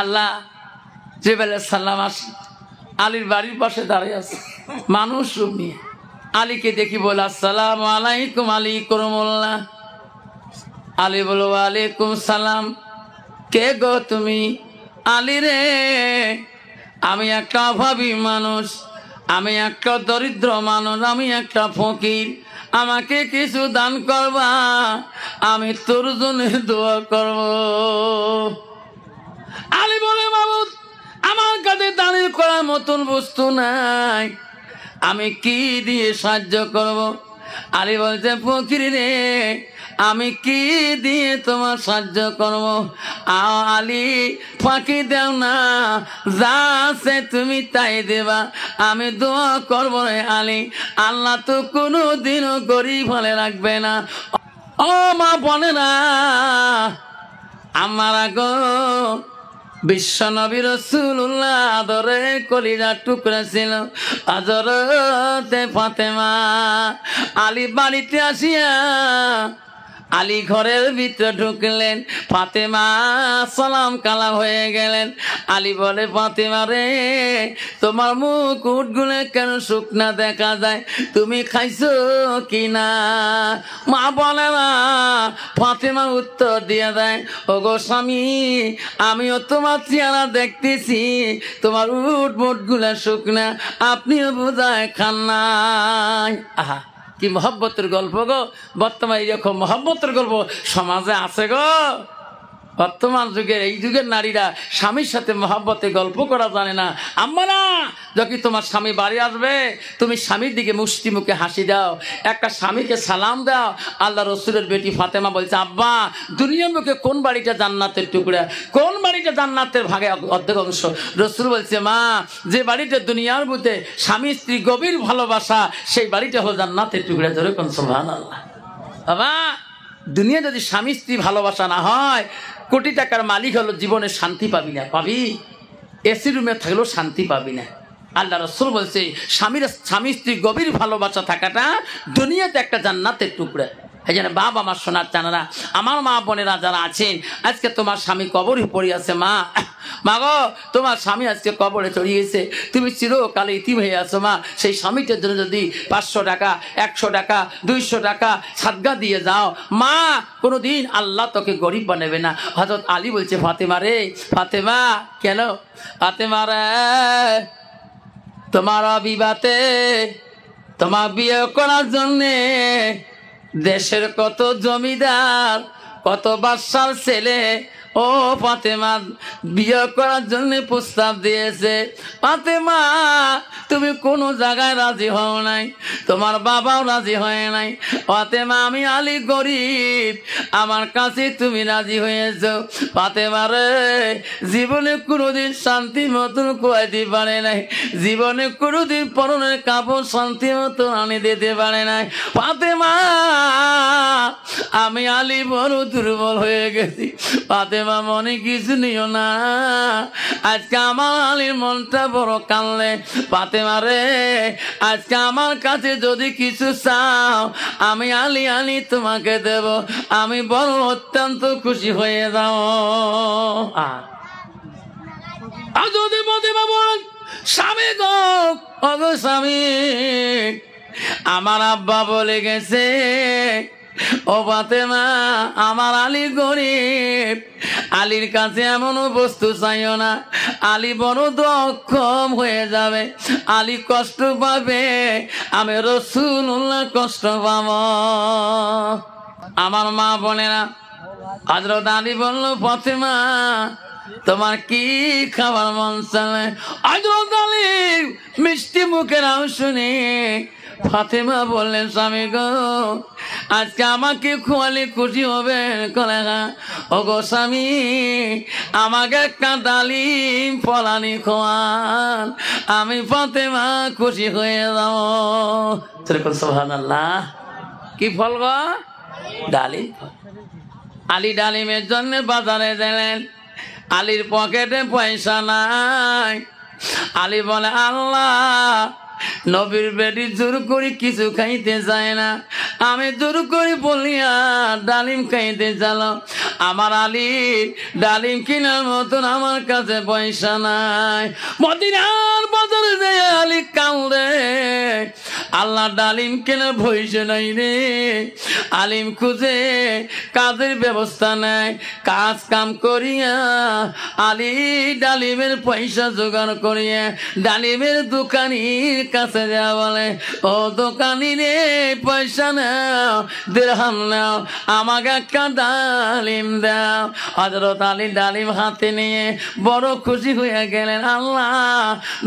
আল্লাহ জিবরাইল আলাইহিস সালাম আসে, আলীর বাড়ির পাশে দাঁড়িয়ে আছে মানুষ রূপ নিয়ে। আলীকে দেখি বলে আসসালামু আলাইকুম আলী করমুল্লাহ। আলী বলো ওয়ালাইকুম সালাম। কে গো তুমি? আলী রে, আমি একটা অভাবী মানুষ, আমি একটা দরিদ্র মানুষ, আমি একটা ফকির, আমাকে কিছু দান করবা, আমি তোর জন্য দোয়া করব। আলী বলে মাবুদ, আমার কাছে দানের করার মতন বস্তু নাই, আমি কি দিয়ে সাহায্য করব? আলী বলছে ফকির রে, আমি কি দিয়ে তোমার সাহায্য করব? আলী ফাঁকি দেও না, যা আছে তুমি তাই দেবা, আমি দোয়া করবো রে আলী, আল্লাহ তো কোনো দিনও গরিব হলে রাখবে না। ও মা বলে না আমার গো, বিশ্ব নবী রাসূলুল্লাহ আদরে কলিজার টুকরা ছিল হযরতে ফাতেমা। আলী বাড়িতে আসিয়া আলী ঘরের ভিতরে ঢুকলেন, ফাতেমা সালাম কালাম হয়ে গেলেন। আলী বলে ফাতেমা রে, তোমার মুখ উঠগুলো কেন শুকনা দেখা যায়, তুমি খাইছো কি না? মা বলে না, ফাতেমা উত্তর দিয়ে দেয়, ও গো স্বামী, আমিও তোমার চেহারা দেখতেছি, তোমার উঠ মুঠগুলো শুকনা, আপনিও বোধহয় খান নাই। আহা কি মহব্বতের গল্প গো! বর্তমানে এরকম মহব্বতের গল্প সমাজে আছে গো। বর্তমান যুগের এই যুগের নারীরা স্বামীর সাথে মহব্বতে গল্প করা জানে না। আম্মারা, যখন তোমার স্বামী বাড়ি আসবে, তুমি স্বামীর দিকে মুষ্টি মুখে হাসি দাও, একটা স্বামীকে সালাম দাও। আল্লাহ রসুলের বেটি ফাতেমা বলছে, আব্বা, দুনিয়ার মুখে কোন বাড়িটা জান্নাতের টুকরা, কোন বাড়িটা জান্নাতের ভাগে অর্ধেক অংশ? রসুল বলছে, মা, যে বাড়িটা দুনিয়ার মধ্যে স্বামী স্ত্রী গভীর ভালোবাসা, সেই বাড়িটা হলো জান্নাতের টুকরা। ধরে কোন সুবহানাল্লাহ। বাবা, দুনিয়া যদি স্বামী স্ত্রী ভালোবাসা না হয়, কোটি টাকার মালিক হলো জীবনে শান্তি পাবি না। পাবি, এসি রুমে থাকলেও শান্তি পাবি না। আল্লাহ রাসূল বলছে, স্বামী স্ত্রী গভীর ভালোবাসা থাকাটা দুনিয়াতে একটা জান্নাতের টুকরা। এই জন্য বাবা, আমার সোনার চানারা, আমার মা বোনেরা যারা আছেন, আজকে তোমার স্বামী কবরে পড়ে আছে, মা গো, তোমার স্বামী আজকে কবরে চড়িয়েছে, তুমি চিরকালে ইতিম হয়ে আছো মা। সেই স্বামীটার জন্য যদি 500 টাকা, 100 টাকা, 200 টাকা সাদগা দিয়ে যাও মা, কোনোদিন আল্লাহ তোকে গরিব বানাবে না। হযরত আলী বলছে, ফাতেমা রে, ফাতেমা, কেন? ফাতেমা রে, তোমার বিবাতে, তোমার বিয়ে করার জন্যে দেশের কত জমিদার, কত বাদশার ছেলে ও ফাতেমা বিয়ে করার জন্য প্রস্তাব দিয়েছে। ফাতেমা, তুমি কোনো জায়গায় রাজি হও নাই, তোমার বাবাও রাজি হয় নাই। ফাতেমা, আমি আলী গরিব, আমার কাছে তুমি রাজি হয়েছ। ফাতেমা রে, জীবনে কোনোদিন শান্তি মতন খুয়াইতে পারে নাই, জীবনে কোনোদিন পরনের কাপড় শান্তি মতন আনি দিতে পারে নাই। ফাতেমা, আমি আলী বড় দুর্বল হয়ে গেছি। ফাতেমা, মনে কিছু নিও না, আজকে আমার আলীর মনটা বড় কানলে। ফাতেমা রে, আজকে আমার কাছে যদি কিছু চাও, আমি আলী তোমাকে দেব, আমি বড় অত্যন্ত খুশি হয়ে যাও। আর যদি ফাতেমা বলেন, স্বামী গো, অগো স্বামী, আমার আব্বা বলে গেছে, ও ফাতেমা, আমার আলী গরিব, আলীর কাছে এমন বস্তু চাইও না, আলী বড় অক্ষম হয়ে যাবে, আলী কষ্ট পাবে, আমি রাসূলুল্লাহ কষ্ট পাব। আমার মা বোনেরা, হযরত আলী বলল, ফাতেমা, তোমার কি খাবার মন চায়? হযরত আলী মিষ্টি মুখের নাম শুনে ফাতেমা বললেন, স্বামী গো, আজকে আমাকে খোয়ালে খুশি হবে। ও গো স্বামী, আমাকে একটা ডালিম ফলানি খোয়ান, আমি ফাতেমা খুশি হয়ে যাবো। সুবহানাল্লাহ। কি ফল গো? ডালিম। আলী ডালিমের জন্য বাজারে গেলেন, আলীর পকেটে পয়সা নাই। আলী বলে, আল্লাহ, নবীর বেটি জোর করে কিছু খাইতে যায় না, আমি জোর করে বলিয়া ডালিম খাইতে চালাম। আমার আলীর ডালিম কেনার মতন আমার কাছে পয়সা নাই। মদিনার বাজারে যায় আলী কান্দে, আল্লাহ ডালিম কেনার পয়সা নাই রে। আলিম খুঁজে কাজের ব্যবস্থা নাই, কাজ কাম করিয়া আলী ডালিমের পয়সা জোগাড় করিয়া ডালিমের দোকানির কাছে যাওয়া বলে, ও দোকানি রে পয়সা নাও, দিরহাম নাও, আমাকে একটা ডালিম দাও। হযরত আলী ডালিম হাতে নিয়ে বড় খুশি হয়ে গেলেন, আল্লাহ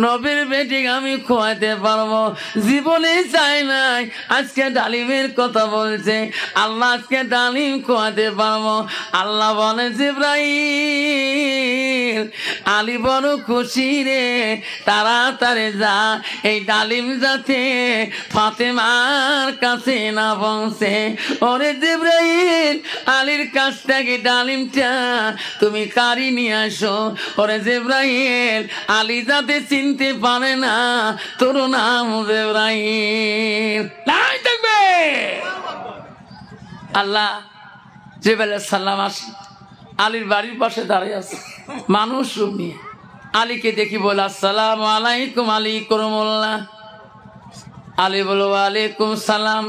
নবীর বেটিকে আমি খোয়াতে পারবো, জীবনে চাই নাই, আজকে ডালিমের কথা বলছে, আল্লাহ আজকে ডালিম খোয়াতে পারবো। আল্লাহ বলে, জিবরাইল আলী বড় খুশি রে, তাড়াতাড়ি যা, এই ডালিম যাতে ফাতেমার কাছে না পৌঁছে। ওরে জিবরাইল আলীর কাছ থেকে ডালিমটা তুমি কারি নিয়ে আসো। ওরে জিবরাইল আলী যাতে চিনতে পারে না তোর নাম জিবরাইল। নাই থাকবে আল্লাহ জিবরাইল সালাম আসি আলীর বাড়ির পাশে দাঁড়িয়ে আছে, মানুষ রূপ নিয়ে। আলীকে দেখি বলে, আসসালামু আলাইকুম আলী করমুল্লাহ। আলী বলো, ওয়ালাইকুম সালাম।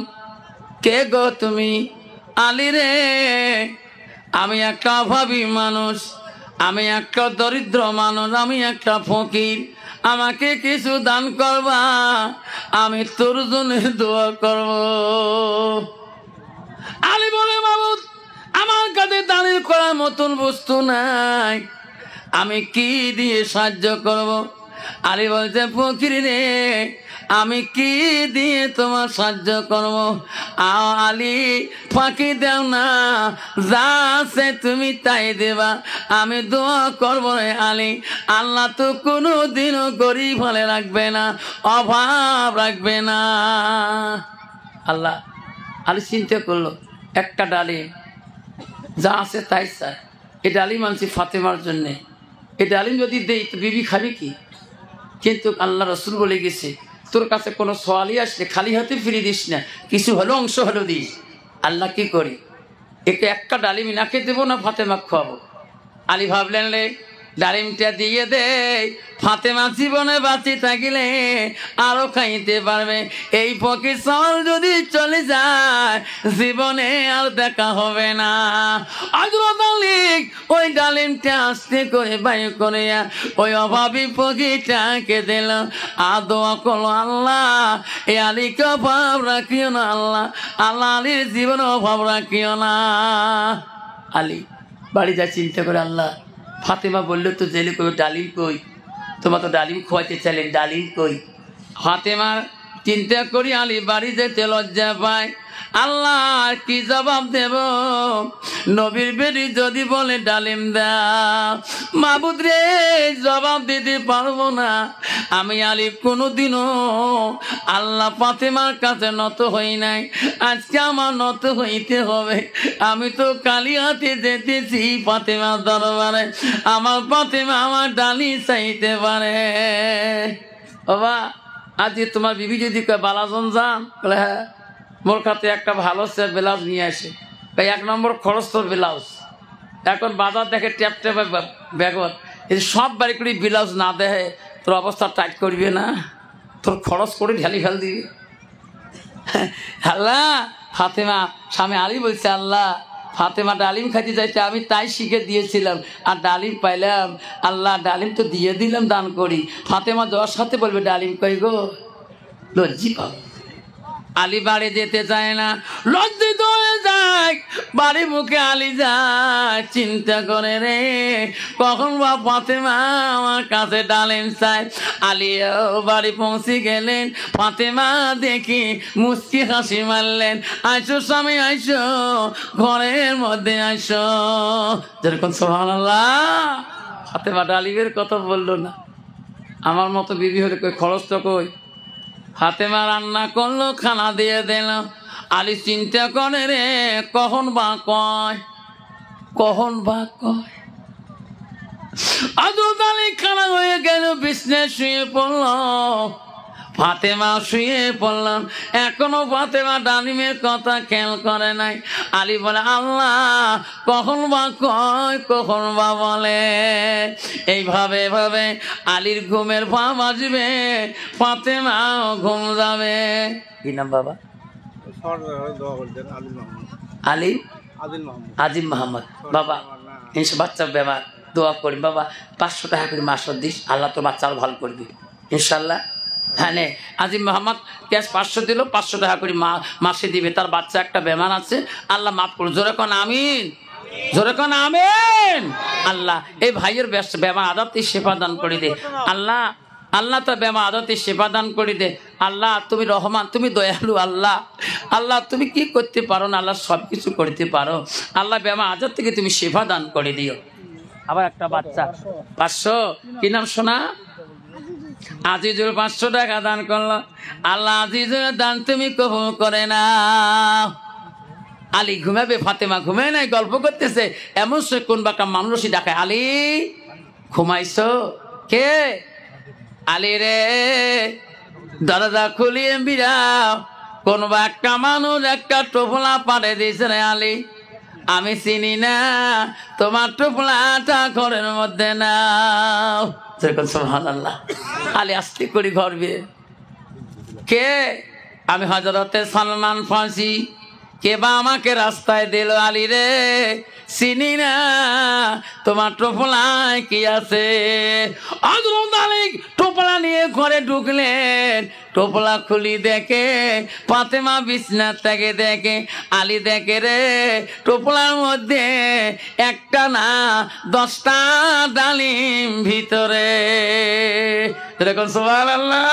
কে গো তুমি? আলী রে, আমি একটা অভাবী মানুষ, আমি একটা দরিদ্র মানুষ, আমি একটা ফকির, আমাকে কিছু দান করবা, আমি তোর জন্য দোয়া করব। আলী বলে, মাবুদ আমার কাছে দানের করার মতন বস্তু নাই, আমি কি দিয়ে সাহায্য করব? আলী বলছে, ফকির রে, আমি কি দিয়ে তোমার সাহায্য করব? আলী ফাঁকি দেও না, যা আছে তুমি তাই দেবা, আমি দোয়া করবো রে আলী। আল্লাহ তো কোনো দিনও গরিব হলে রাখবে না, অভাব রাখবে না। আল্লাহ আলী চিন্তা করলো, একটা ডালিম যা আছে তাই চায়, এই ডালিম আনছি ফাতেমার জন্যে, এই ডালিম যদি দেই তো বিবি খাবি কি? কিন্তু আল্লাহ রসুল বলে গেছে, তোর কাছে কোনো সোয়ালি আসলে খালি হাতে ফিরিয়ে দিস না, কিছু হলো অংশ হলো দিস। আল্লাহ কি করি, একে একটা ডালিম নাকে দেবো না ফাতেমা খাওয়াবো? আলী ভাবলেন রে ডালিমটা দিয়ে দে, ফাতেমা জীবনে বাঁচি থাকিলে আরো খাইতে পারবে, এই ফকির সওয়াল যদি চলে যায় জীবনে আর দেখা হবে না। হযরত আলী ওই ডালিমটা আস্তে করে বাইর করে ওই অভাবী ফকিরটাকে দিল, আর দোয়া করলো, আল্লাহ এই আলীকে অভাব রাখিও না, আল্লাহ আল্লাহ আলীর জীবনে অভাব রাখিও না। আলী বাড়ি যা চিন্তা করে, আল্লাহ ফাতেমা বললো তো জেলে কই, ডালিম কই, তোমার তো ডালিম খোয়াইতে চাইলেন, ডালিম কই? ফাতেমা চিন্তা করি আলী বাড়ি যেতে লজ্জা পায়, আল্লাহ কি জবাব দেব? নবীর বেটি যদি বলে ডালিম দাও, মাবুদ রে জবাব দিতে পারবো না। আমি আলী কোনোদিনও আল্লাহ ফাতেমার কাছে নত হই নাই, আজকে আমার নত হইতে হবে। আমি তো কালি হাতে যেতেছি ফাতেমার দরবারে, আমার ফাতেমা আমার ডালি চাইতে পারে। বাবা আজ তোমার বিবি যদি কয় বালাজন যান, বলে হ্যাঁ, মোর কাছে একটা ভালো সে ব্লাউজ নিয়ে আসে, ভাই 1 নম্বর খরচ তোর ব্লাউজ। এখন বাজার দেখে ট্যাপ ট্যাপে ব্যাগত, এই সব বাড়ি করে ব্লাউজ না দেয় তোর অবস্থা টাইট করবে না, তোর খরচ করে ঢালি ফেল দিবি। আল্লাহ ফাতেমা স্বামী আলী বলছে, আল্লাহ ফাতেমা ডালিম খাইতে চাইছে, আমি তাই শিখে দিয়েছিলাম, আর ডালিম পাইলাম, আল্লাহ ডালিম তো দিয়ে দিলাম দান করি। ফাতেমা দেওয়ার সাথে বলবে ডালিম কই গো, লজ্জি পাবো। আলী বাড়ি যেতে চায় না, লজ্জিত হয়ে যায়, বাড়ি মুখে আলী যায়, চিন্তা করে রে কখন বা ফাতেমা আমার কাছে ডালিম চায়। আলী বাড়ি পৌঁছে গেলেন, ফাতেমা দেখি মুচকি হাসি মারলেন, আইসো স্বামী আইসো, ঘরের মধ্যে আইসো। যেরকম সুবহানাল্লাহ, ফাতেমা ডালিমের কথা বললো না। আমার মতো বিবি হলে কই খরচ তো কই। ফাতেমা রান্না করলো, খানা দিয়ে দিল। আলী চিন্তা করে রে কখন বা কয়, কখন বা কয়। হযরত আলী খানা হয়ে গেল, বিছনায় শুয়ে পড়ল। ফাতেমা শুয়ে পড়লাম, এখনো ফাতেমা ডালিমের কথা খেয়াল করে নাই। আলী বলে আল্লাহ কখন বা কয় কখন বা বলে। এইভাবে এভাবে আলীর ঘুমের পা বাজবে, ফাতেমাও ঘুম যাবে। কি নাম বাবা? আলী আজিম মোহাম্মদ। বাবা ইনশা বাচ্চার ব্যাপার দোয়া করি বাবা, 500 টাকা করে মাসের দিস, আল্লাহ তো বাচ্চা আরো ভালো করবি ইনশাল্লাহ। হ্যাঁ নে আজিম মোহাম্মদ ক্যাশ 500 দিল, 500 টাকা করে মাসে দিবে। তার বাচ্চা একটা বেমার আছে, আল্লাহ মাফ করুন। জোরে কোন আমিন, জোরে কোন আমিন। আল্লাহ এই ভাইয়ের বেমার আদাতে সেবা দান করে দে আল্লাহ। আল্লাহ তো বেমা আদতে সেবা দান করে দে আল্লাহ। তুমি রহমান, তুমি দয়ালু আল্লাহ। আল্লাহ তুমি কি করতে পারো না, আল্লাহ সব কিছু করতে পারো আল্লাহ। বেমা আদত থেকে তুমি সেবা দান করে দিও। আবার একটা বাচ্চা 500, কি নাম শোনা? আজিজুল 500 টাকা দান করলো আল্লাহ। আজিজুল দান তুমি কবুল করে না। আলী ঘুমাবে, ফাতেমা ঘুমায় নাই, গল্প করতেছে। এমন সে কোন বাকা মানুষই দেখায়, আলী ঘুমাইছো? কে? আলী রে দরজা খুলিয়ে বিরাও, কোন বা একটা মানুষ একটা টোপলা পাড়ে দিয়েছে রে আলী, আমি চিনি না, তোমার টোপলাটা ঘরের মধ্যে নাও। সুবহানাল্লাহ। আলী আস্তে করে ঘর বিয়ে। কে? আমি হযরতে সালমান ফার্সি। কে বা আমাকে রাস্তায় দিল, আলী রে চিনি না, তোমার টোপলায় কি আছে? হযরত আলী টোপলা নিয়ে ঘরে ঢুকলেন, টোপলা খুলি দেখে ফাতেমা বিছনা থেকে দেখে, আলী দেখে রে টোপলার মধ্যে একটা না 10টা ডালিম ভিতরে। এরকম সুবহানাল্লাহ।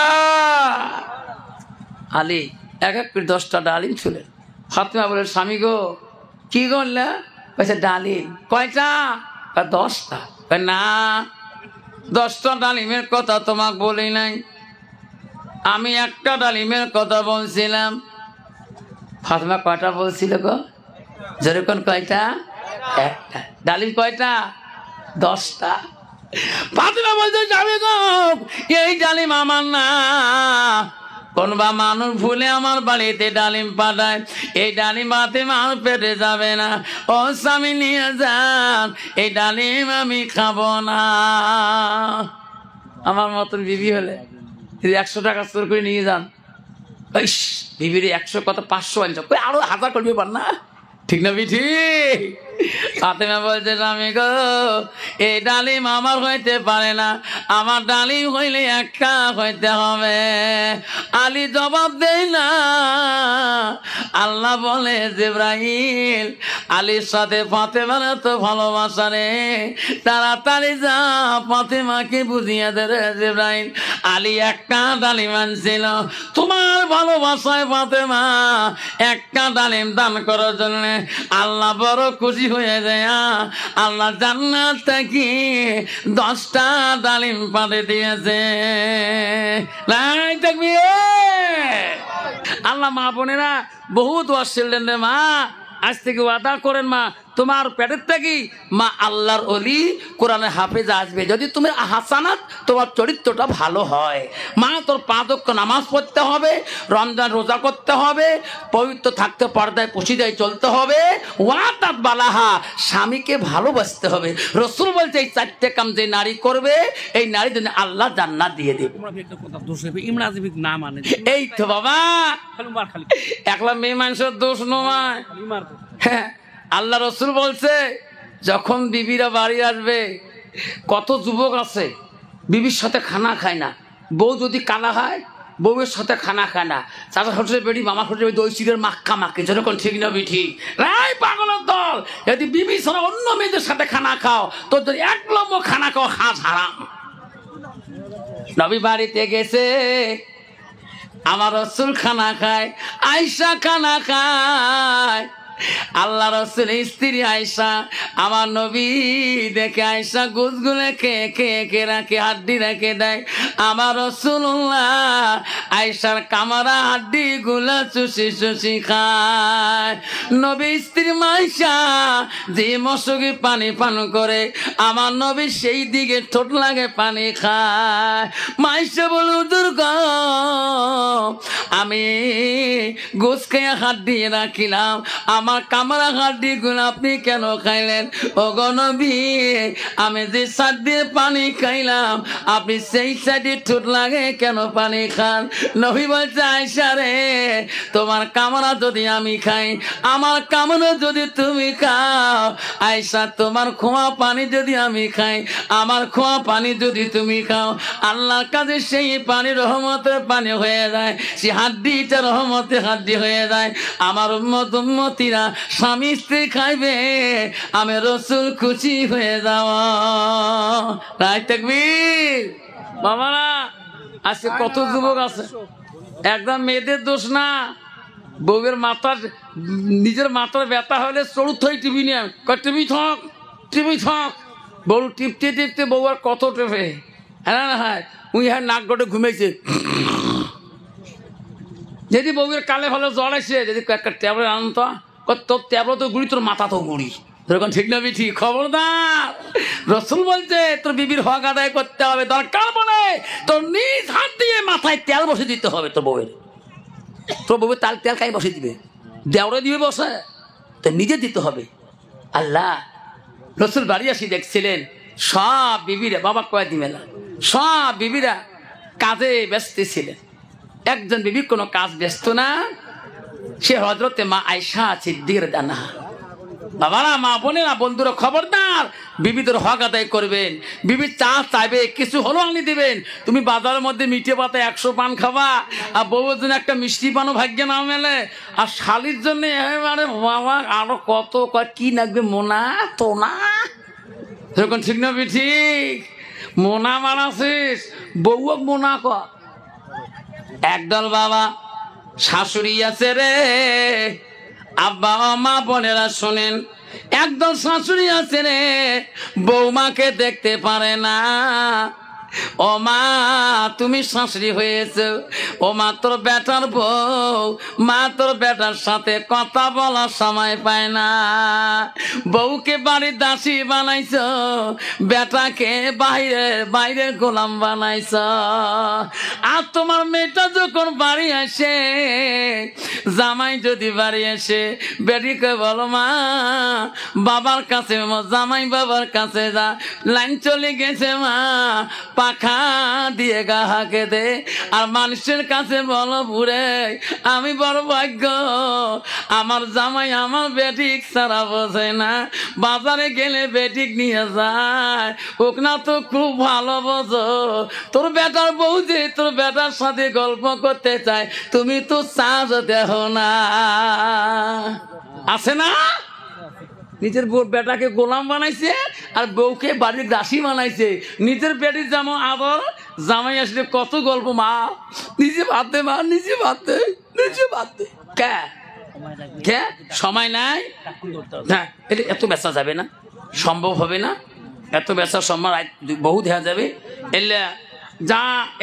আলী এক এক করে 10টা ডালিম ছুলেন। ফাতেমা বলে স্বামী গো কি করলে? বলছে ডালিম। কয়টা? 10টা। না 10টা ডালিমের কথা তোমাকে বলি নাই, আমি একটা ডালিমের কথা বলছিলাম। ফাতেমা কয়টা বলছিল গো? যেরকম কয়টা? একটা। ডালিম কয়টা? 10টা। ফাতেমা বলছে স্বামী গো এই ডালিম আমার না, কোন বা মানুষ ভুলে আমার বাড়িতে ডালিম পাঠায়, এই ডালিম ফাতেমা আমার পেটে যাবে না, ও স্বামী নিয়ে যান, এই ডালিম আমি খাবো না। আমার মতন বিবি হলে 100 টাকা চোর করে নিয়ে যান, বিবির 100 কত 500 আনছো, আরো 1000 করবে পার না, ঠিক না বিঠি? ফাতেমা বলছে স্বামী গো এই ডালিম আমার হইতে পারে না, আমার ডালিম হইলে একটা হইতে হবে। আলী জবাব দেয় না। আল্লাহ বলে জিবরাইল আলীর সাথে ফাতেমার তো ভালোবাসা রে, তাড়াতাড়ি যা ফাতেমাকে বুঝিয়ে দে রে জিবরাইল। আলী একটা ডালিম আনছিল, তোমার ভালোবাসায় ফাতেমা একটা ডালিম দান করার জন্য আল্লাহ বড় খুশি হয়ে যায়। আল্লাহ জান্নাত থেকে 10টা ডালিম পাঠিয়ে দিয়েছে। আল্লাহ মা বোনেরা বহুত ওয়াসিলেন রে মা, আজ থেকে ওয়াদা করেন মা তোমার পেটের থেকে মা আল্লাহর ওলি কোরআনের হাফেজ আসবে যদি তুমি হাসানাত তোমার চরিত্রটা ভালো হয়। মা তোর 5 ওয়াক্ত নামাজ পড়তে হবে, রমজান রোজা করতে হবে, পবিত্র থাকতে পর্দায় পশিদায় চলতে হবে, ওয়াতাত বালাহা স্বামীকে ভালোবাসতে হবে। রাসূল বলছে এই 4টে কাম যে নারী করবে এই নারীর জন্য আল্লাহ জান্নাত দিয়ে দেবে। এই তো বাবা একলা মেয়ে মানুষের দোষ নয়। হ্যাঁ আল্লাহ রসুল বলছে যখন বিবিরা বাড়ি আসবে, কত যুবক আছে বিবির সাথে খানা খায় না, বউ যদি কালা হয় বউয়ের সাথে খানা খায় না, চাচা শ্বশুরের বেড়ি মামা শ্বশুরের বেড়ি দই চিড়ের মাখা মাখে, যেরকম ঠিক না বিঠি? রাই পাগলের দল, যদি বিবি ছাড়া অন্য মেয়েদের সাথে খানা খাও তোর যদি 1 নম্বর খানা খাও হাঁস হারাম। নবী বাড়িতে গেছে, আমার রসুল খানা খায়, আয়েশা খানা খায়, আল্লাহ রাসূল স্ত্রী আয়েশা আমার নবী দেখে আয়েশা গুজগুলে কে রাখে হাড্ডি রেখে দেয় আমার রাসূলুল্লাহ আয়েশার কামরা হাড্ডি গুলা চুষি খায় নবী স্ত্রী আয়েশা যে মশকে পানি পান করে আমার নবী সেই দিকে ঠোঁট লাগে পানি খায় আয়েশা বলে হুজুর গো আমি গোস খেয়ে হাড্ডি রাখিলাম আমার কামরা হাড্ডি গুলো আপনি কেন খাইলেন ও গো নবী আমি যে সাইড দিয়ে পানি খাইলাম আপনি সেই সাইডে ঠোঁট লাগে কেন পানি খান নবী বলছে আয়েশা রে তোমার কামরা যদি আমি খাই আমার কামরা যদি তুমি খাও আয়েশা তোমার খোয়া পানি যদি আমি খাই আমার খোয়া পানি যদি তুমি খাও আল্লাহর কাছে সেই পানি রহমতের পানি হয়ে যায় সেই হাড্ডিটা রহমতের হাড্ডি হয়ে যায় আমার উম্মতিরা স্বামী স্ত্রী খাইবে আমি রাসূল খুশি হয়ে যাওয়া রাইট তাকবীর বাবারা আজকে কত যুবক আছে একদম মেয়েদের দোষ না বউয়ের মাথার নিজের মাথার ব্যথা হলে চড়ুত হয় টিভি নিয়ে টিভি থাক বউ টিপতে বউ আর কত টেপে হ্যাঁ উই হ্যাঁ নাক গটে ঘুমেছে যদি বউয়ের কালে ভালো জ্বর আসে যদি একটা ট্যাবলেট আনতো তোর ট্যাবলেট তো গুড়ি তোর মাথা তো গুড়ি তখন ঠিক না ঠিক খবরদার রাসূল বলছে তোর বিবির হক আদায় করতে হবে দরকার বলে তোর নিজ হাত দিয়ে মাথায় তেল বসে দিতে হবে তোর বউয়ের তেল খাই বসে দিবে দেওরে দিবে বসে তো নিজে দিতে হবে আল্লাহ রাসূল বাড়ি আসি দেখছিলেন সব বিবিরা বাবা কয়েদি মেলা সব বিবিরা কাজে ব্যস্ত ছিলেন একজন বিবি কোনো কাজ ব্যস্ত না সে হযরতে মা আয়েশা সিদ্দিকার দানা বাবারা মা বোনেরা বন্ধুরা খবরদার বিবিদের হক আদায় করবেন বিবি চা চাইবে কিছু হলো আনি দিবেন তুমি বাজারের মধ্যে মিঠে পাতা 100 পান খাবা আর বউয়ের জন্য একটা মিষ্টি পানও ভাগ্যে না মেলে আর শালির জন্য এবারে বাবা আরো কত কি লাগবে মোনা তো না সেরকম ঠিক না ঠিক মোনা মানাছিস বউ মোনা কর একদল বাবা শাশুড়ি আছে রে আব্বা মা বোনেরা শোনেন একদল শাশুড়ি আছে রে বৌমাকে দেখতে পারে না ও মা তুমি শাশুড়ি হয়েছে ও মা তোর বেটার বউ মা তোর বেটার সাথে কথা বলার সময় পায় না বউকে বাড়ির দাসী বানাইছ বেটাকে বাইরে গোলাম বানাইছ আর তোমার মেয়েটা যখন বাড়ি আসে জামাই যদি বাড়ি আসে বেটিকে বলো মা বাবার কাছে জামাই বাবার কাছে যা লাইন চলে গেছে মা পাখা দিয়ে গা হাঁকে দে আর মানুষের কাছে বলো বুড়ে আমি বড় ভাগ্য আমার জামাই আমার বেটিক ছাড়া বোঝে না বাজারে গেলে বেটিক নিয়ে যায় হোক না তো খুব ভালো বোঝো তোর বেটার বউ যে তোর বেটার সাথে গল্প করতে চায় তুমি তো চাষ দেহ না আছে না নিজের বেটাকে গোলাম বানাইছে আর বউকে বাড়ির দাসী বানাইছে নিজের বেটির যেমন আদর জামাই আসলে কত গল্প মা নিজে ভাবতে মা নিজে ভাবতে কে সময় নাই হ্যাঁ এটা এত বেচা যাবে না সম্ভব হবে না এত বেচা সম্ভব বহু দেওয়া যাবে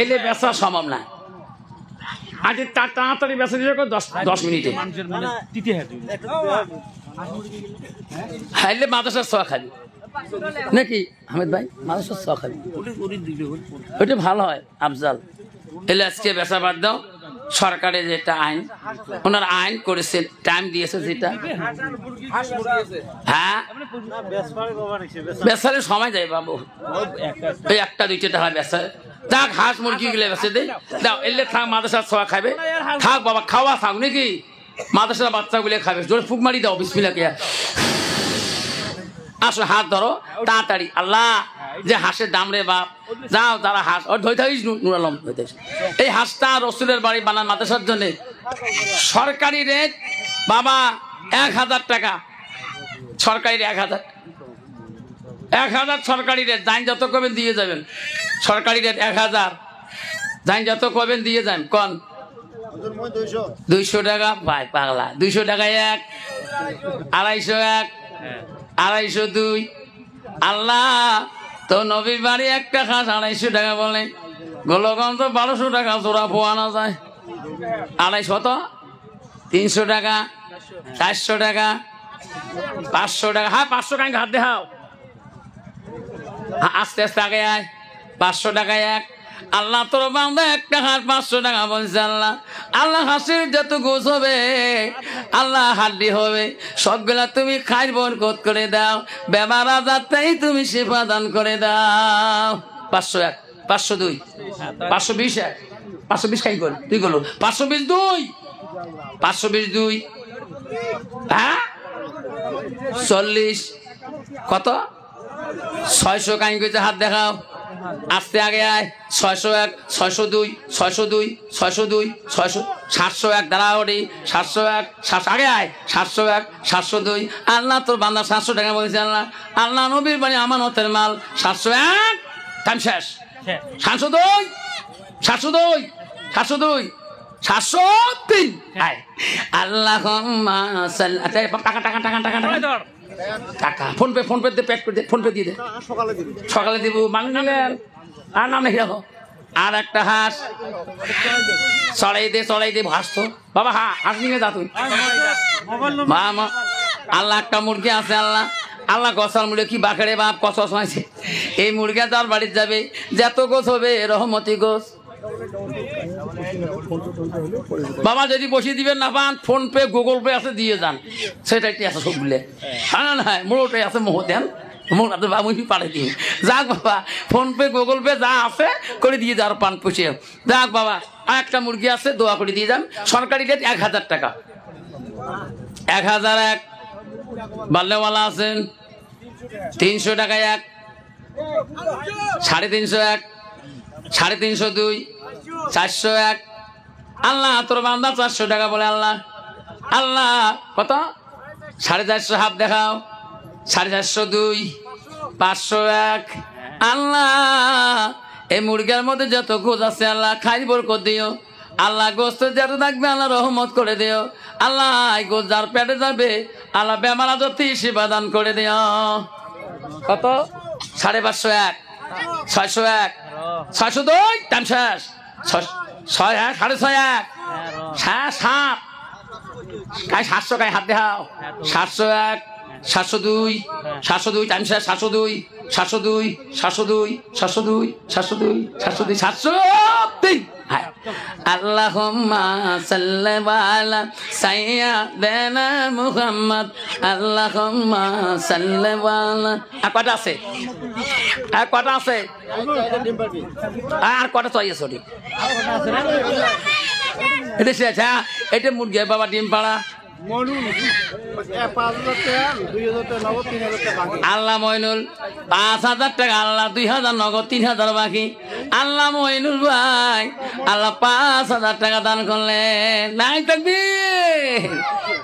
এলে বেচা সম্ভব না আজ তাড়াতাড়ি বেচা দিয়ে 10 মিনিটে হাইলে মাদ্রাসার ছোঁয়া খাবি নাকি আহমেদ ভাই মাদ্রাসার ছোঁয়া খাবি ওইটা ভালো হয় আফজাল এলে আজকে বেচা বাদ দাও সরকারের যেটা আইন ওনারা আইন করেছে টাইম দিয়েছে যেটা হ্যাঁ বেচারে সময় যায় বাবু ওই 1-2 টাকা বেচা যাক হাঁস মুরগি গুলো বেচে দে দাও এলে থাক মাদ্রাসার ছোঁয়া খাবে থাক বাবা খাওয়া থাক নাকি মাদ্রাসার বাচ্চাগুলো খাবে জোরে ফুক মারি দাও বিসমিল্লাহ আসো হাত ধরো তাড়াতাড়ি আল্লাহ যে হাঁসের দাম রে বাপ যাও তারা হাঁস ধরে থাকিস নুর আলম এই হাঁসটা রসুলের বাড়ি বানান মাদ্রাসার জন্য সরকারি রেট বাবা 1000 টাকা সরকারি 1000 সরকারি রেট যাই যত করবেন দিয়ে যাবেন সরকারি রেট 1000 যাই যত করবেন দিয়ে যান কন 200 টাকা ভাই পাগলা 200 টাকায় 1 201 202 আল্লাহ তো নবীর বাড়ি একটা খাস 250 টাকা বলে গোলগঞ্জ 1200 টাকা জোড়া পোয়ানো যায় 250 তো 300 টাকা 400 টাকা 500 টাকা হ্যাঁ 500 টাকা হাত দেখাও আস্তে আস্তে আগে আয় 500 টাকায় এক আল্লাহ তোর বান্দা একটা হাত 500 টাকা বলছে আল্লাহ আল্লাহ হাসির যত গোছ হবে আল্লাহ হাড্ডি হবে সবগুলা তুমি খাই বরকত করে দাও বেমার আজারটাই তুমি সেবা দান করে দাও 501 502 520 এক 520 খাই কর তুই গেল 522 522 হ্যাঁ 40 কত 600 কাই কইছে হাত দেখাও আস্তে আগে আয় 601 602 602 602 600 701 দাঁড়াওড়ি 701 700 আগে আয় 701 702 আল্লাহ তোর বান্দা 700 টাকা বলেছে আল্লাহ আল্লাহ নবীর বাড়ি আমানতের মাল 701 টাইম শেষ 702 702 702 703 আয় আল্লাহুম্মা সাল্লি টাকা টাকা টাকা টাকা টাকা ফোন পে দে প্যাক করে দে ফোন পে দিয়ে দে সকালে দিব মানে নিলেন আর নাম লিখে রাখো আর একটা হাঁস চড়াই দে হাঁস তো বাবা হাঁস নিয়ে যা তুই মা আল্লাহ একটা মুরগি আছে আল্লাহ গছাল মুড়ে কি বাঁকড়ে বাপ কত আছে এই মুরগি তার বাড়িতে যাবে যত গোছ হবে রহমতি গোছ বাবা যদি বসিয়ে দিবেন না পান ফোন পে গুগল পে আছে দিয়ে যান সেটা একটি আছে সবগুলো হ্যাঁ না মোড়োটাই আছে মোহ দেন মোড় পাঠিয়ে দিন যাক বাবা ফোন পে গুগল পে যা আছে করে দিয়ে যান পান পুষিয়ে যাক বাবা আর একটা মুরগি আছে দোয়া করে দিয়ে যান সরকারি রেট 1000 টাকা 1001 বাল্যওয়ালা আছেন 300 টাকা এক 350 350 401 আল্লাহ তোর বান্দা 400 টাকা বলে আল্লাহ আল্লাহ কত 450 হাত দেখাও 450 501 আল্লাহ এই মুরগির মধ্যে যত গোছ আছে আল্লাহ খাই বরকত দিও আল্লাহ গোস্ত যত থাকবে আল্লাহ রহমত করে দিও আল্লাহ এই গোছ যার পেটে যাবে আল্লাহ বেমার আজারটি সেবা দান করে দিও কত 501 601 602 টাইম শেষ 601 7 700 কাই হাত দেখাও 701 702 702 টাইম শেষ 702 702 702 702 702 702 703 আল্লাহুম্মা সাল্লি আলা সাইয়্যিদিনা মুহাম্মদ আল্লাহুম্মা সাল্লি আলা কটা আছে কটা আছে আর কটা চাই আছে এটা এটা মুরগি বাবা ডিম পাড়া আল্লাহ মইনুল 5000 টাকা আল্লাহ 2000 নগদ 3000 বাকি আল্লাহ মইনুল ভাই আল্লাহ 5000 টাকা দান করলেন নাই থাকবি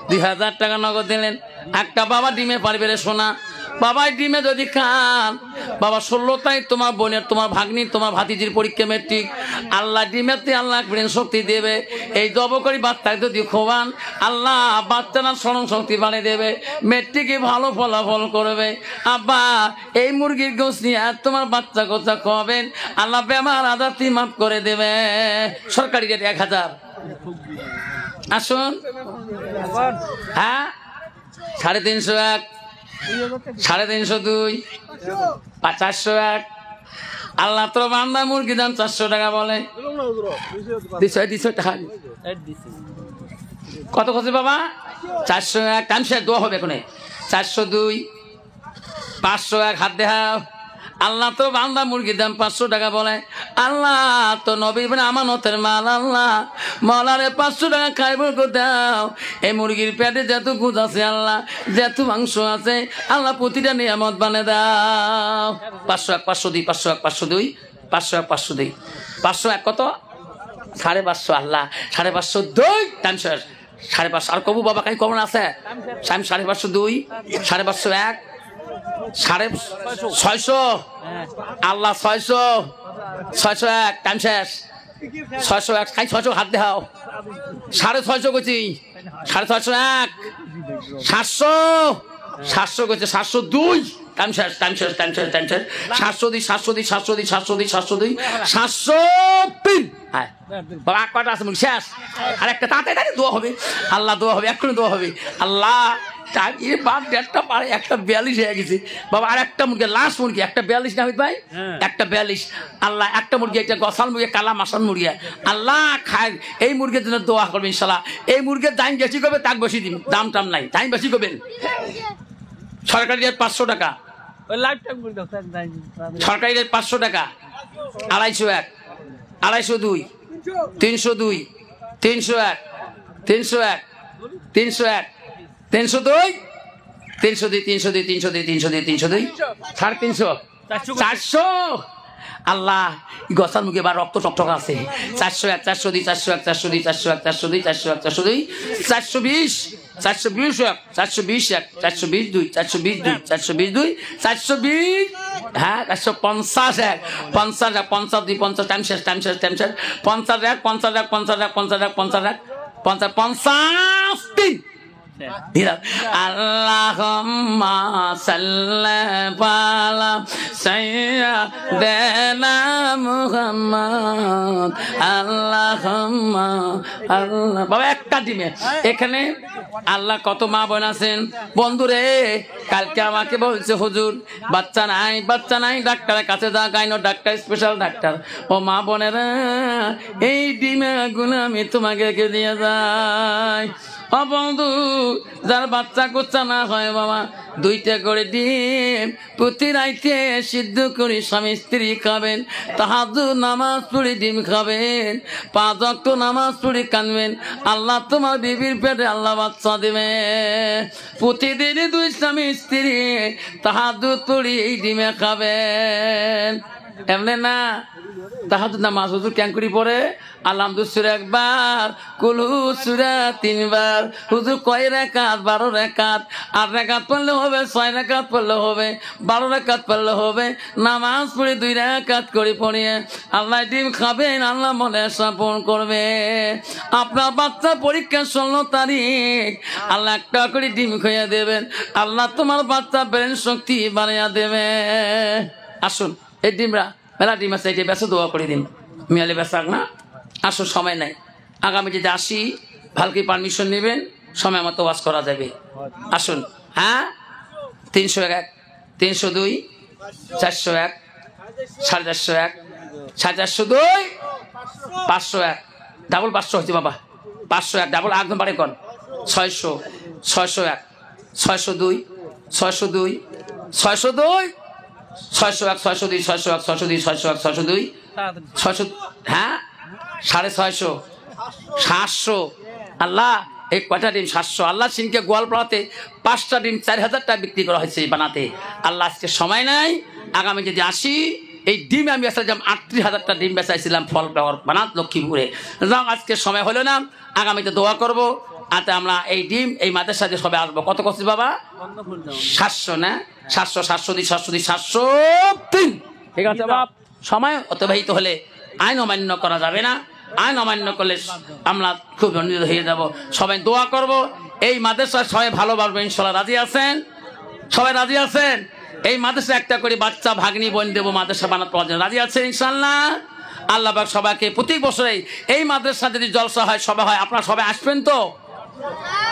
2000 টাকা নগদ দিলেন একটা বাবা ডিমে পারবে রে সোনা বাবা ডিমে যদি খান বাবা 16টাই তোমার বোনের তোমার ভাগ্নির তোমার ভাতিজির পরীক্ষা মেট্রিক আল্লাহ ডিমেতে আল্লাহ ব্রেন শক্তি দেবে এই জবকরি বাচ্চাকে যদি খোয়ান আল্লাহ বাচ্চারা স্মরণ শক্তি বাড়িয়ে দেবে মেট্রিকে ভালো ফলাফল করবে আব্বা এই মুরগির গোস নিয়ে তোমার বাচ্চা কোচা খাওয়াবেন আল্লাহ বেমার আজারটি মাফ করে দেবে সরকারি রেট 1000 আসুন হ্যাঁ 350 350 401 আল্লাহ তোর বান্দা মুরগি দাম 400 টাকা বলে 200 টাকা কত কত বাবা 401 টাইম শেষ দোয়া হবে এখানে 402 501 হাত দেখাও আল্লাহ তো বান্দা মুরগির দাম 500 টাকা বলে আল্লাহ তো নবী বলে আমানতের মাল আল্লাহ মলারে 500 টাকা খাইব দাও এই মুরগির পেটে যত গুদ আছে আল্লাহ যত মাংস আছে আল্লাহ প্রতিটা নিয়ামত বানিয়ে দাও 501 502 501 502 501 কত 550 আল্লাহ 552 টাইম শেষ 550 আর কবু বাবা কাই কমন আছে 552 551 650 আল্লাহ 601 টাইম শেষ 601 খাই 600 হাত দেখাও 650 করছি 601 700 700 করছে 702 টাইম শেষ 702 703 বাবা কয়টা আছে শেষ আর একটা তাড়াতাড়ি দোয়া হবে আল্লাহ দোয়া হবে এক্ষুনি দোয়া হবে আল্লাহ বাপ 1.5টা পারে একটা 42 হয়ে গেছে বাবা আর একটা মুরগি লাস্ট মুরগি একটা 42 না ভাই একটা 42 আল্লাহ একটা মুরগি একটা গসাল মুরগি কালা মাসান মুরগি আল্লাহ খায় এই মুরগির জন্য দোয়া করবেন ইনশাআল্লাহ এই মুরগির দাম বেশি করবে তাক বেশি দিন দাম টাম নাই দাম বেশি করবেন সরকারি রেট 500 টাকা সরকারি রেট 500 টাকা 250 202 302 301 301 301 302 302 400 আল্লাহ গসার মুখে বা রক্ত টকটক আছে 401 402 401 402 402 420 420 420 হ্যাঁ 450 50 50 50 টাইম শেষ 50 আল্লাহুম্মা সাল্লি আলা সাইয়্যিদিনা মুহাম্মদ আল্লাহুম্মা আল্লাহ বাবা একটা দিমে এখানে আল্লাহ কত মা বোন আছেন বন্ধুরে কালকে আমাকে বলছে হুজুর বাচ্চা নাই ডাক্তারের কাছে যা গাইনো ডাক্তার স্পেশাল ডাক্তার ও মা বোনেরা এই ডিমে গুলো আমি তোমাকে দিয়ে যাই ও বন্ধু যার বাচ্চা কুচ্চা না হয় বাবা 2টা করে ডিম প্রতি রাইতে সিদ্ধ করে স্বামী স্ত্রী খাবেন তাহাজ্জুদ নামাজ পড়ে ডিম খাবেন 5 ওয়াক্ত নামাজ পড়ে কানবেন আল্লাহ তোমার বিবির পেটে আল্লাহ বাচ্চা দেবে প্রতিদিন 2 স্বামী স্ত্রী তাহাজ্জুদ পড়ে এই ডিমে খাবেন এমনি না তাহাজ্জুদ নামাজ হুজুর কেন করি পড়ে আলহামদুলিল্লাহ সূরা একবার কুলু সূরা 3 বার হুজুর কয় রাকাত 12 রাকাত 8 রাকাত পড়লে হবে 6 রাকাত পড়লে হবে 12 রাকাত পড়লে হবে নামাজ পড়ে 2 রাকাত করে পড়িয়ে আল্লাহ ডিম খাবেন আল্লাহ মনে স্থাপন করবে আপনার বাচ্চা পরীক্ষা 16 তারিখ আল্লাহ একটা করে ডিম খাইয়ে দেবেন আল্লাহ তোমার বাচ্চা ব্রেন শক্তি বাড়াইয়া দেবে আসুন এই ডিমরা মেলা ডিম আছে এটা বেসে দোয়া করে দিন মিয়ালে বেসাক না আসুন সময় নাই আগামী যদি আসি ভালকে পারমিশন নেবেন সময় মতো ওয়াজ করা যাবে আসুন হ্যাঁ 301 302 401 401 402 501 ডাবল 500 হচ্ছে বাবা 501 ডাবল একদম বাড়ে কোন 600 601 602 602 602 601 602 601 602 601 602 600 হ্যাঁ 650 700 আল্লাহ এই কয়টা ডিম 700 আল্লাহ সিনকে গোয়ালপাড়াতে 5টা ডিম 4000 টাকা বিক্রি করা হয়েছে বানাতে আল্লাহ আজকে সময় নাই আগামী যদি আসি এই ডিম আমি বেচাইছিলাম 38,000টা ডিম বেচাইছিলাম ফল ফ্লাওয়ার বানাত লক্ষ্মীপুরে যাও আজকে সময় হলো না আগামীতে দোয়া করব আতে আমরা এই ডিম এই মাদ্রাসাতে সবাই আসবো কত করছি বাবা 700 না 700 703 ঠিক আছে বাপ সময় অতিবাহিত হলে আইন অমান্য করা যাবে না আইন অমান্য করলে আমরা খুব দণ্ডিত হয়ে যাব সবাই দোয়া করব এই মাদ্রাসা সবাই ভালোবাসবে ইনশাআল্লাহ রাজি আছেন সবাই রাজি আছেন এই মাদ্রাসা একটা করে বাচ্চা ভাগ্নি বোন দেব মাদ্রাসা বানাতে পারছেন রাজি আছেন ইনশাআল্লাহ আল্লাহ পাক সবাইকে প্রতি বছরে এই মাদ্রাসা যদি জলসা হয় সভা হয় আপনারা সবাই আসবেন তো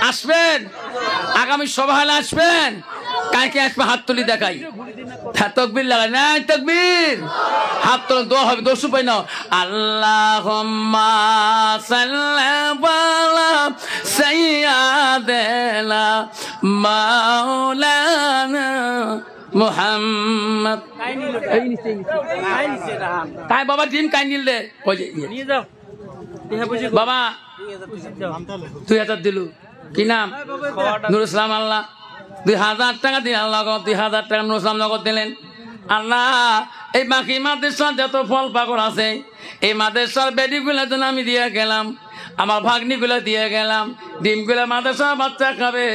আসবেন আগামী সভা হলে আসবেন কাকে আসবে হাত তুলি দেখাই তাকবীর লাগাই না তাকবীর হাত তুলে দোয়া হবে দোষ পাই না আল্লাহুম্মা সাল্লি আলা সাইয়্যিদিনা মাওলানা মুহাম্মদ তাই বাবা ডিম কাই নিলে নিয়ে যাও বাবা 2000 দিলু কি নাম নুরুল ইসলাম আল্লাহ 2000 টাকা দিয়ে আল্লাহ 2000 টাকা নুরুল ইসলাম নগদ দিলেন আল্লাহ এই বাকি মাদ্রাসার যত ফল পাকড় আছে এই মাদ্রাসার বেডিগুলো তো আমি দিয়ে গেলাম আমার ভাগ্নিগুলো দিয়ে গেলাম ডিমগুলো মাদ্রাসা বাচ্চা খাবে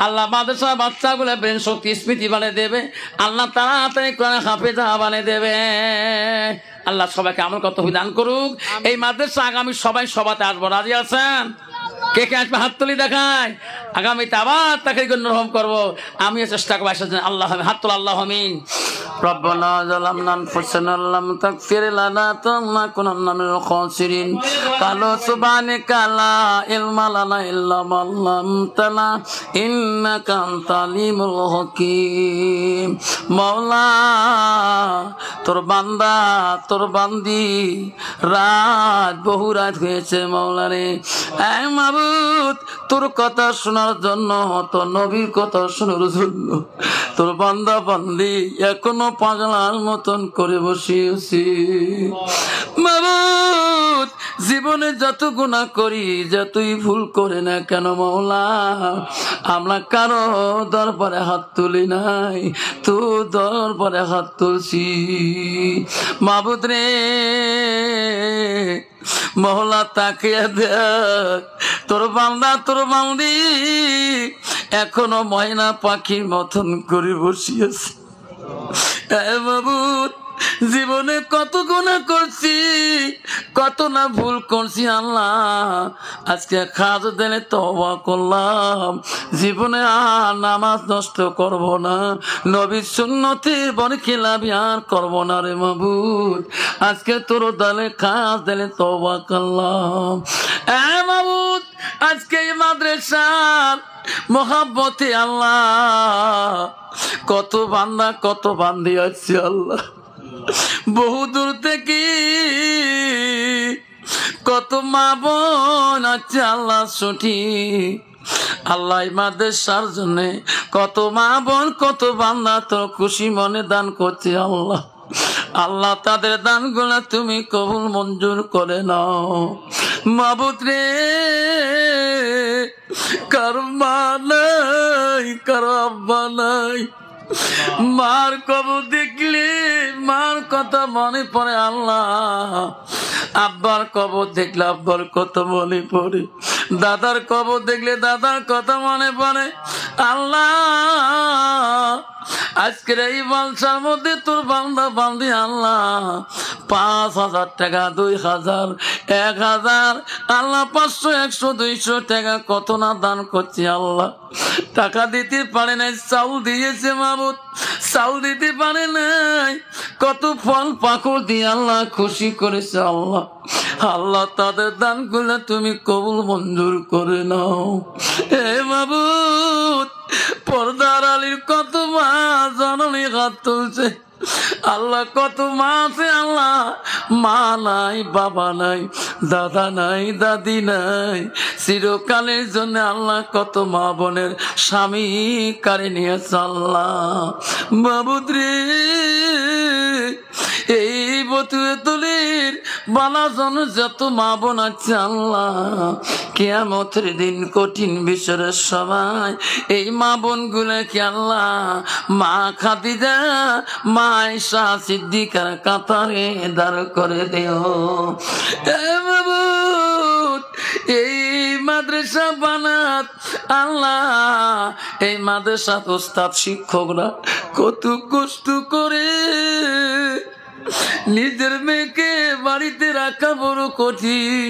আল্লাহ মাদ্রাসা বাচ্চাগুলো ব্রেন শক্তি স্মৃতি বানিয়ে দেবে আল্লাহ তাড়াতাড়ি কোরআন হাফেজা বানিয়ে দেবে আল্লাহ সবাইকে আমল করতে দান করুক এই মাদ্রাসা আগামী সবাই সভাতে আসবো রাজি আছেন কে কে আসবে হাত তুলি দেখায়। আগামীতে আবার তাকে নরম করবো, আমিও চেষ্টা করবো আসার জন্য। আল্লাহ হাত তোলা, আল্লাহ আমিন। রব্বানা যালামনা আনফুসানা লাম তাগফির লানা লানাকুনান্না মিনাল খাসিরিন। কালু সুবহানাকা লা ইলমা লানা ইল্লা মা আল্লামতানা ইন্নাকা আনতাল আলিমুল হাকীম। মাওলা তোর বান্দা তোর বান্দি রাত বহু রাত হয়েছে মাওলা রে। এ মাবুদ তোর কথা শোনার জন্য, তোর নবীর কথা শোনার জন্য তোর বান্দা বান্দি এখনো পাগলার মতন করে বসিয়েছি। মাবুদ জীবনে যত গুনাহ করি, যতই ভুল করে না কেন মাওলা, আমরা কারো দরবারে হাত তুলি নাই, তোর দরবারে হাত তুলছি। মাবুদ রে মহলা তাকিয়ে দেখ, তোর বান্দা তোর বান্দি এখনো ময়না পাখির মতন করে বসিয়েছে। মাবুদ জীবনে কত গুনাহ করছি, কত না ভুল করছি আল্লাহ, আজকে খাজ দিনে তওবা করলাম, জীবনে আর নামাজ নষ্ট করব না, নবীর সুন্নতের বরখিলাফি আর করব না রে মাবুদ। আজকে তোর দলে খাজ দিনে তওবা করলাম। মাবুদ আজকে এই মাদ্রাসার মোহাব্বতে আল্লাহ কত বান্দা কত বান্দি আছে আল্লাহ, বহু দূর থেকে কত মা বোন আছে আল্লাহ ছুটি আল্লাহ মাদ্রাসার জন্য কত মা বোন কত বান্দা তোর খুশি মনে দান করছে আল্লাহ। আল্লাহ তাদের দানগুলা তুমি কবুল মঞ্জুর করে নাও মাবুদ রে। কারো মা নাই, কারো আব্বা নাই, মার কবর দেখলে মার কথা মনে পড়ে আল্লাহ, আব্বার কবর দেখলে আব্বার কথা মনে পড়ে, দাদার কবর দেখলে দাদার কথা মনে পড়ে আল্লাহ। আজকের এই বালসার মধ্যে তোর বান্দা বান্দি আল্লাহ 5,000 টাকা, 2,000, 1,000 আল্লাহ 500, 100, 200 টাকা কত না দান করছে আল্লাহ। টাকা দিতে পারে নাই, চাউল দিয়েছে মাবুদ, চাউল দিতে পারে নাই, কত ফল পাকড় দিয়ে আল্লাহ খুশি করেছে আল্লাহ। আল্লাহ তাদের দানগুলো তুমি কবুল মঞ্জুর করে নাও এ মাবুদ। পর্দার আলীর কত মা জননী হাত তুলছে আল্লাহ, কত মা আছে আল্লাহ, মা নাই, বাবা নাই, দাদা নাই, দাদি নাই, চিরকালের জন্য আল্লাহ কত মা বোনের স্বামী কারে নিয়েছে আল্লাহ। মাবুদ রে এই বতুয়েতলির বালাজন যত মা বোন আছে আল্লাহ, কিয়ামতের দিন কঠিন বিচারের সময় এই মা বোন গুলোকে আল্লাহ মা খাদিজা, মা আয়েশা সিদ্দিকার কাতারে দাঁড় করে দিও মাবুদ। এই মাদ্রাসা বানাত আল্লাহ, এই মাদ্রাসা ওস্তাদ শিক্ষকরা কত কষ্ট করে নিজের মেয়েকে বাড়িতে রাখা বড় কঠিন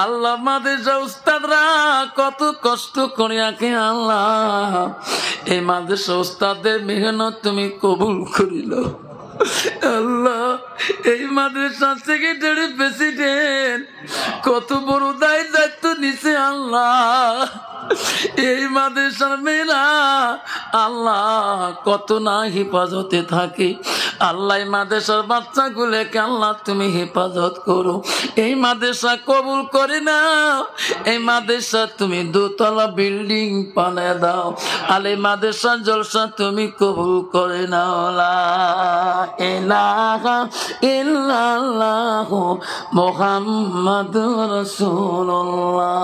আল্লাহ। মাদ্রাসা উস্তাদরা কত কষ্ট করে রাখে আল্লাহ, এই মাদ্রাসা উস্তাদের মেহনত তুমি কবুল করিল আল্লাহ। এই মাদ্রাসা সেক্রেটারি প্রেসিডেন্ট কত বড় দায়িত্ব নিছে আল্লাহ। এই মাদ্রাসার মেয়েরা আল্লাহ কত না হেফাজতে থাকে আল্লাহ। এই মাদ্রাসার বাচ্চাগুলোকে আল্লাহ তুমি হেফাজত করো, এই মাদ্রাসা কবুল করে নাও, এই মাদ্রাসা তুমি 2তলা বিল্ডিং বানায় দাও আলে মাদ্রাসা জলসা তুমি কবুল করে নাও। লা ইলাহা ইল্লাল্লাহু মুহাম্মাদুর রাসূলুল্লাহ।